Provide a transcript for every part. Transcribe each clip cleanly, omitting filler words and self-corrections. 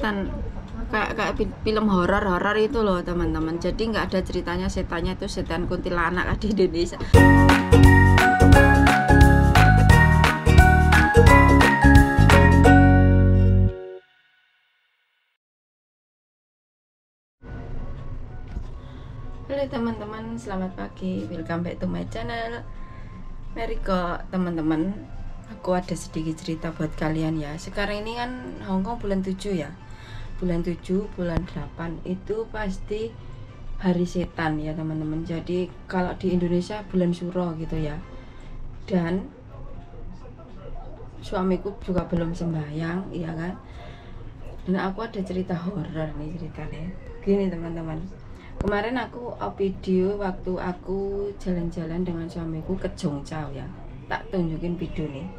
setan kayak film horor itu loh teman-teman. Jadi nggak ada ceritanya setannya itu setan kuntilanak di Indonesia. Halo teman-teman, selamat pagi, welcome back to my channel. Mari kok teman-teman, aku ada sedikit cerita buat kalian ya. Sekarang ini kan Hongkong bulan 7 ya. Bulan 7, bulan 8 itu pasti hari setan ya teman-teman. Jadi kalau di Indonesia bulan Suro gitu ya. Dan suamiku juga belum sembahyang, iya kan. Dan aku ada cerita horor nih ceritanya. Gini teman-teman. Kemarin aku video waktu aku jalan-jalan dengan suamiku ke Zhongzhou ya. Tak tunjukin video nih.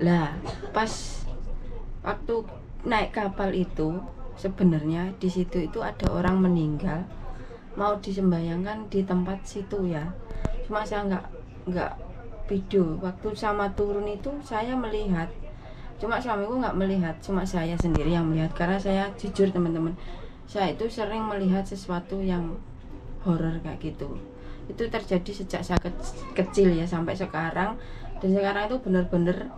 Lah, pas waktu naik kapal itu sebenarnya di situ itu ada orang meninggal mau disembayangkan di tempat situ ya. Cuma saya nggak video. Waktu sama turun itu saya melihat. Cuma suamiku nggak melihat, cuma saya sendiri yang melihat karena saya jujur teman-teman. Saya itu sering melihat sesuatu yang horor kayak gitu. Itu terjadi sejak saya kecil ya sampai sekarang. Dan sekarang itu benar-benar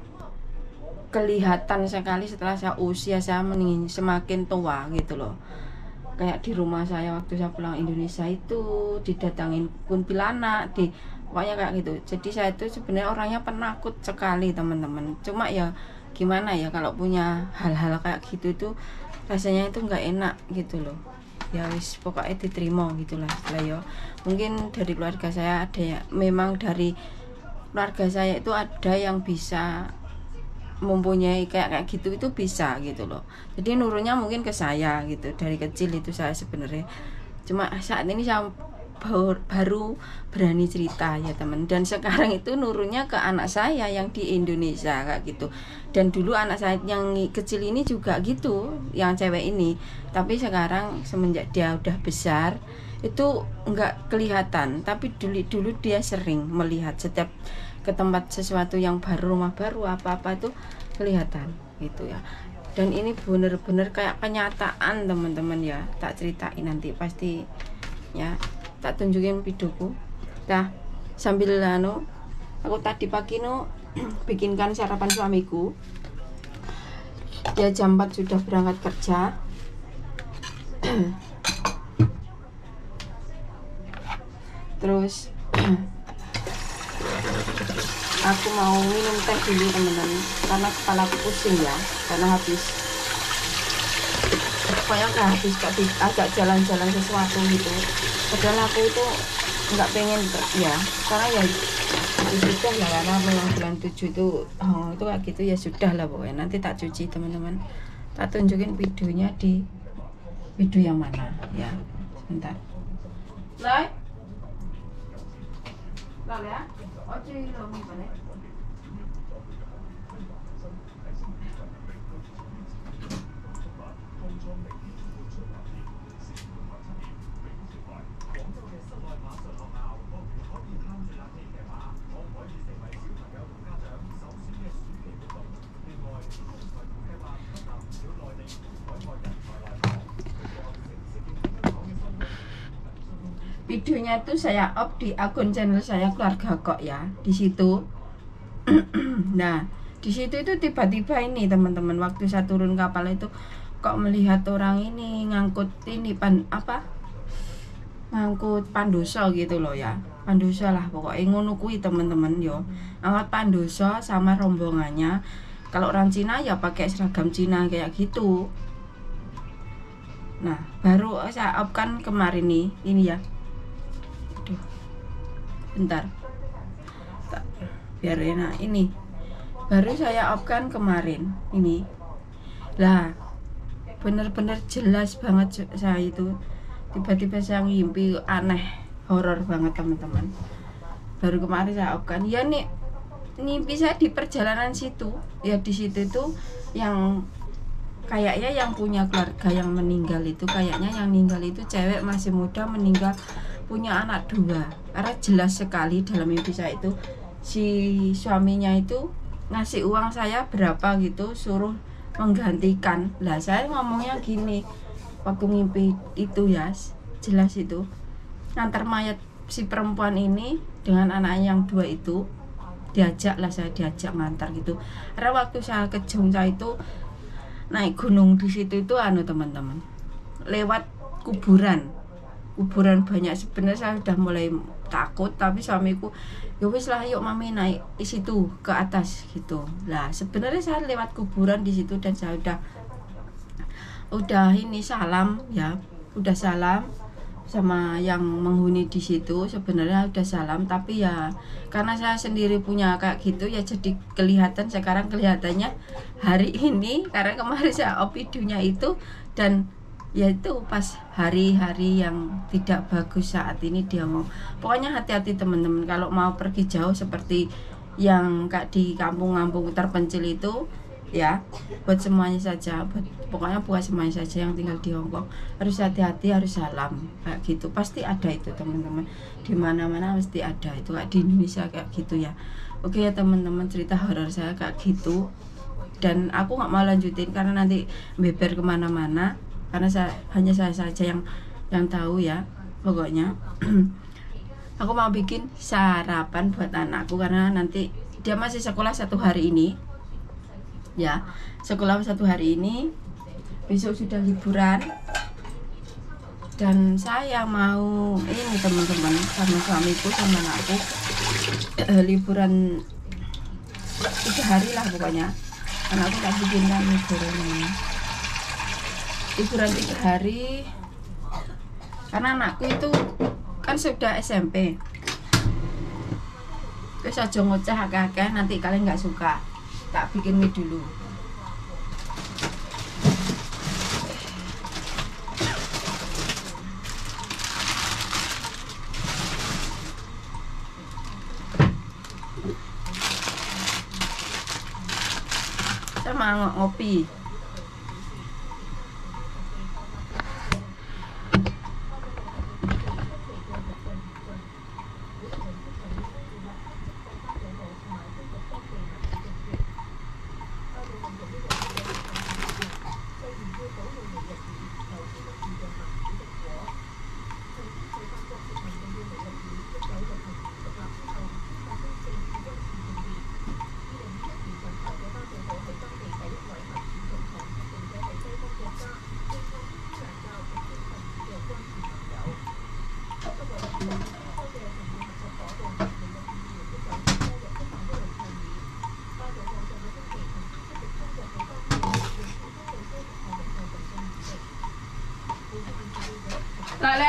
kelihatan sekali setelah saya usia saya semakin tua gitu loh. Kayak di rumah saya waktu saya pulang Indonesia itu didatangin kuntilanak, pokoknya kayak gitu. Jadi saya itu sebenarnya orangnya penakut sekali teman-teman. Cuma ya gimana ya kalau punya hal-hal kayak gitu itu rasanya itu nggak enak gitu loh ya. Wis pokoknya diterima gitulah ya. Mungkin dari keluarga saya ada ya, memang dari keluarga saya itu ada yang bisa mempunyai kayak gitu itu bisa gitu loh. Jadi nurunnya mungkin ke saya gitu dari kecil itu saya sebenarnya. Cuma saat ini saya baru berani cerita ya teman. Dan sekarang itu nurunnya ke anak saya yang di Indonesia kayak gitu. Dan dulu anak saya yang kecil ini juga gitu, yang cewek ini. Tapi sekarang semenjak dia udah besar itu nggak kelihatan. Tapi dulu dia sering melihat setiap ke tempat sesuatu yang baru, rumah baru apa-apa itu kelihatan gitu ya. Dan ini bener-bener kayak kenyataan teman-teman ya. Tak ceritain nanti pasti ya. Tak tunjukin videoku. Nah, sambil aku tadi pagi bikinkan sarapan suamiku. Ya jam 4 sudah berangkat kerja. Terus aku mau minum teh dulu teman-teman karena kepala aku pusing ya, karena habis pokoknya habis agak jalan-jalan sesuatu gitu. Padahal aku itu nggak pengen ya, karena ya sudah lah, karena memang bulan 7 itu itu kayak gitu ya, sudah lah pokoknya. Nanti tak cuci teman-teman, tak tunjukin videonya di video yang mana ya. Sebentar lah ya. Videonya itu saya up di akun channel saya Keluarga Kok ya, di situ. Nah, di situ itu tiba-tiba ini teman-teman, waktu saya turun kapal itu kok melihat orang ini ngangkut ini ngangkut pandoso gitu loh ya. Pandoso lah pokoknya ngono kuwi teman-teman yo. Angkat pandoso sama rombongannya. Kalau orang Cina ya pakai seragam Cina kayak gitu. Nah, baru saya up kan kemarin nih, ini ya. Aduh. Bentar. Biar enak ini. Baru saya up kan kemarin ini. Lah, bener-bener jelas banget saya itu. Tiba-tiba saya ngimpi aneh, horor banget teman-teman. Baru kemarin saya up kan. Ya nih, mimpi saya di perjalanan situ. Ya di situ itu yang kayaknya yang punya keluarga yang meninggal itu, kayaknya yang meninggal itu cewek masih muda, meninggal punya anak 2. Karena jelas sekali dalam mimpi saya itu si suaminya itu ngasih uang saya berapa gitu, suruh menggantikan. Lah saya ngomongnya gini waktu ngimpi itu ya, jelas itu ngantar mayat si perempuan ini dengan anaknya yang 2 itu, saya diajak ngantar gitu. Karena waktu saya ke Jogja itu naik gunung di situ itu teman-teman, lewat kuburan banyak. Sebenarnya saya sudah mulai takut, tapi suamiku ya wis lah, yuk mami naik di situ ke atas gitu. Lah sebenarnya saya lewat kuburan di situ dan saya udah ini salam ya, udah salam sama yang menghuni di situ. Sebenarnya udah salam, tapi ya karena saya sendiri punya kayak gitu ya, jadi kelihatan sekarang, kelihatannya hari ini karena kemarin saya videonya itu, dan ya itu pas hari-hari yang tidak bagus saat ini dia mau. Pokoknya hati-hati teman-teman kalau mau pergi jauh seperti yang kayak di kampung-kampung terpencil itu ya, buat semuanya saja, pokoknya buat semuanya saja yang tinggal di Hongkong harus hati-hati, harus salam kayak gitu. Pasti ada itu teman-teman, di mana-mana pasti ada itu, kayak di Indonesia kayak gitu ya. Oke ya teman-teman, cerita horor saya kayak gitu, dan aku nggak mau lanjutin karena nanti beber kemana-mana, karena hanya saya saja yang tahu ya. Pokoknya aku mau bikin sarapan buat anakku karena nanti dia masih sekolah 1 hari ini ya, sekolah 1 hari ini, besok sudah liburan. Dan saya mau ini teman-teman, sama suamiku sama anakku liburan 3 hari lah pokoknya, karena aku tak bikin kan liburan 3 hari karena anakku itu kan sudah SMP. Terus aja ngoceh akeh-akeh, nanti kalian nggak suka. Tak bikin mie dulu. Saya mau ngopi.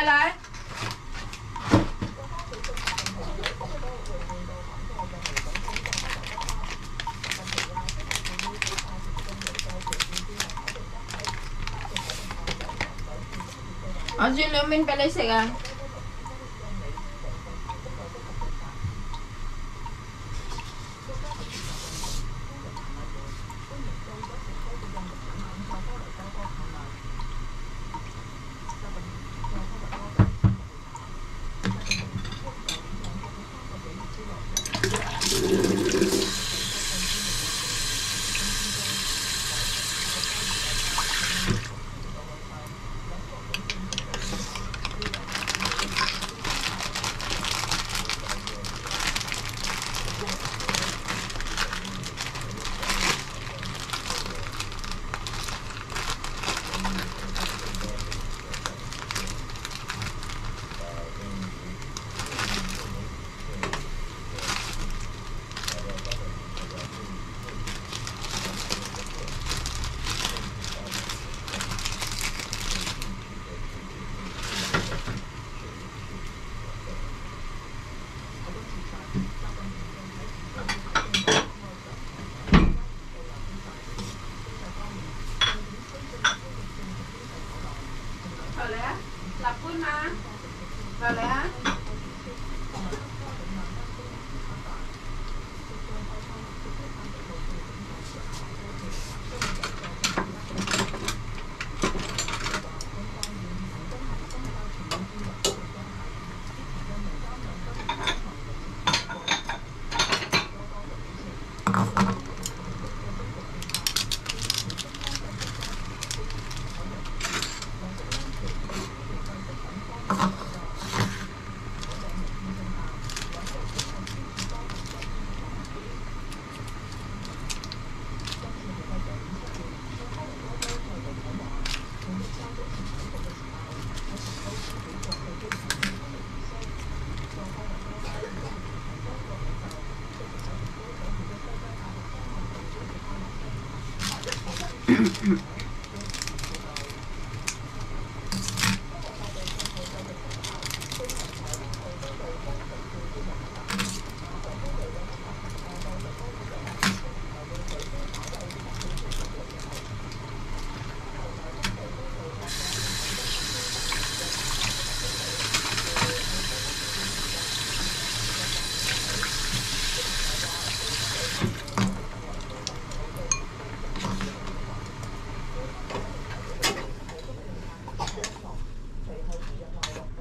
Lại. Ở dưới mình phải lấy sạch à?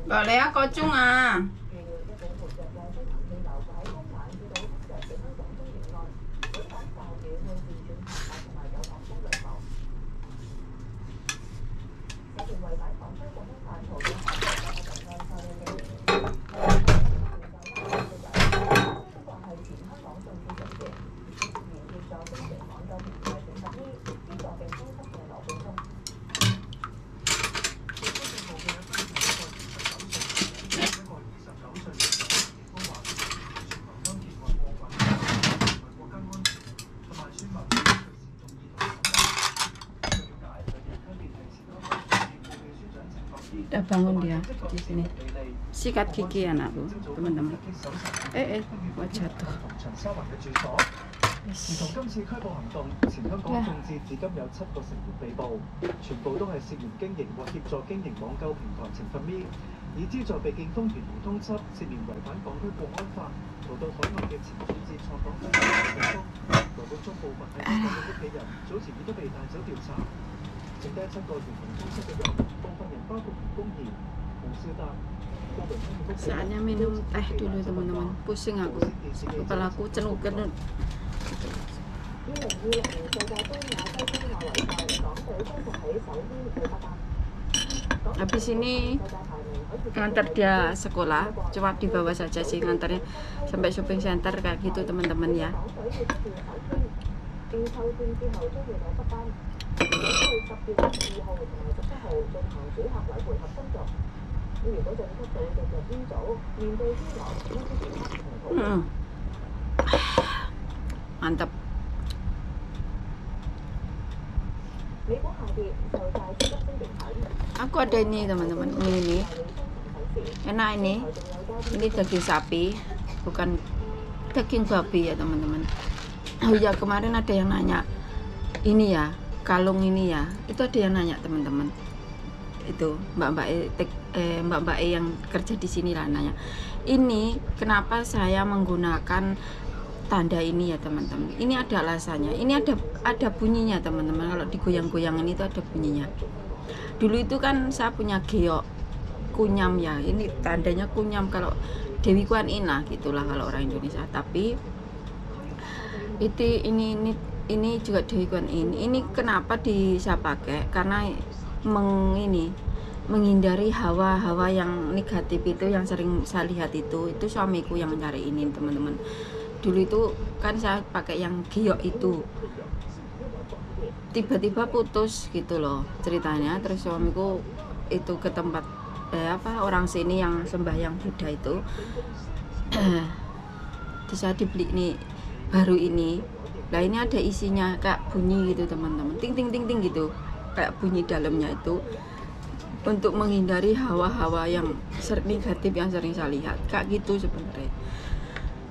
Boleh ya kocung ah. Udah bangun dia di sini. Sikat gigi anakku, teman-teman. Wah jatuh. Saatnya minum teh dulu teman-teman. Pusing aku, kepalaku cenut-cenut. Habis ini ngantar dia sekolah, cuma dibawa saja sih ngantarnya sampai shopping center kayak gitu teman-teman ya. Mantap. Aku ada ini teman-teman, ini enak ini daging sapi, bukan daging babi ya teman-teman. Oh ya, kemarin ada yang nanya ini ya, kalung ini ya, itu ada yang nanya teman-teman. Itu mbak-mbak yang kerja di sini lah nanya, ini kenapa saya menggunakan tanda ini ya teman-teman. Ini ada alasannya, ini ada bunyinya teman-teman. Kalau digoyang-goyangan itu ada bunyinya. Dulu itu kan saya punya geok kunyam ya, ini tandanya kunyam, kalau Dewi Kuan Ina gitulah kalau orang Indonesia. Tapi ini juga Dewi Kuan Yin. Ini kenapa saya pakai, karena menghindari hawa-hawa yang negatif itu yang sering saya lihat. Itu suamiku yang nyari ini teman-teman. Dulu itu kan saya pakai yang giok itu, tiba-tiba putus gitu loh ceritanya. Terus suamiku itu ke tempat orang sini yang sembahyang Buddha itu. Terus saya dibeli ini baru ini. Nah ini ada isinya kayak bunyi gitu teman-teman, ting ting ting ting gitu, kayak bunyi dalamnya itu untuk menghindari hawa-hawa yang negatif yang sering saya lihat kayak gitu sebenarnya.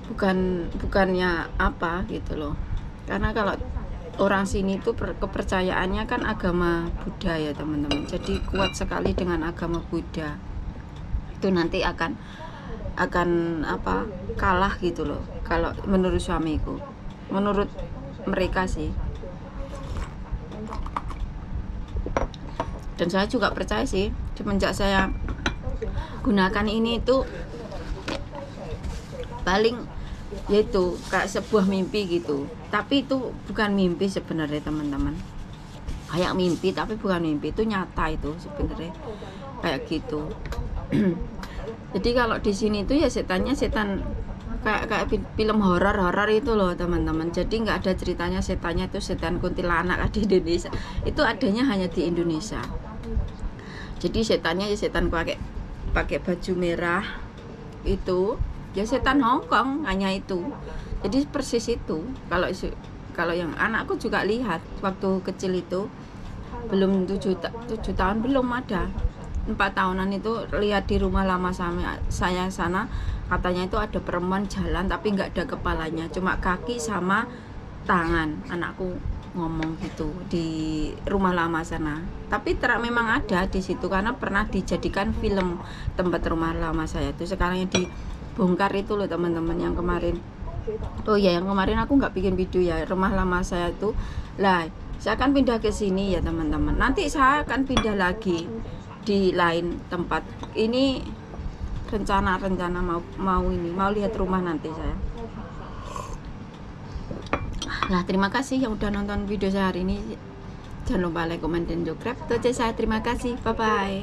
Bukannya apa gitu loh, karena kalau orang sini itu kepercayaannya kan agama Buddha ya teman-teman, jadi kuat sekali dengan agama Buddha. Itu nanti akan kalah gitu loh kalau menurut suamiku, menurut mereka sih. Dan saya juga percaya sih, semenjak saya gunakan ini itu paling yaitu kayak sebuah mimpi gitu. Tapi itu bukan mimpi sebenarnya teman-teman, kayak mimpi tapi bukan mimpi, itu nyata itu sebenarnya kayak gitu. Jadi kalau di sini itu ya setan kayak film horor itu loh teman-teman. Jadi nggak ada ceritanya setannya itu setan kuntilanak di Indonesia, itu adanya hanya di Indonesia. Jadi setannya ya setan pakai baju merah itu ya setan Hongkong, hanya itu. Jadi persis itu. Kalau yang anakku juga lihat waktu kecil itu, belum 7 tahun, belum ada 4 tahunan itu lihat di rumah lama saya sana, katanya itu ada perempuan jalan tapi nggak ada kepalanya, cuma kaki sama tangan. Anakku ngomong gitu di rumah lama sana, tapi memang ada di situ karena pernah dijadikan film tempat rumah lama saya itu. Sekarang yang dibongkar itu loh teman-teman, yang kemarin. Oh ya, yang kemarin aku nggak bikin video ya, rumah lama saya itu lah. Saya akan pindah ke sini ya teman-teman, nanti saya akan pindah lagi di lain tempat. Ini rencana mau lihat rumah nanti saya. Nah, terima kasih yang udah nonton video saya hari ini. Jangan lupa like, comment, dan subscribe. Itu aja saya, terima kasih. Bye bye.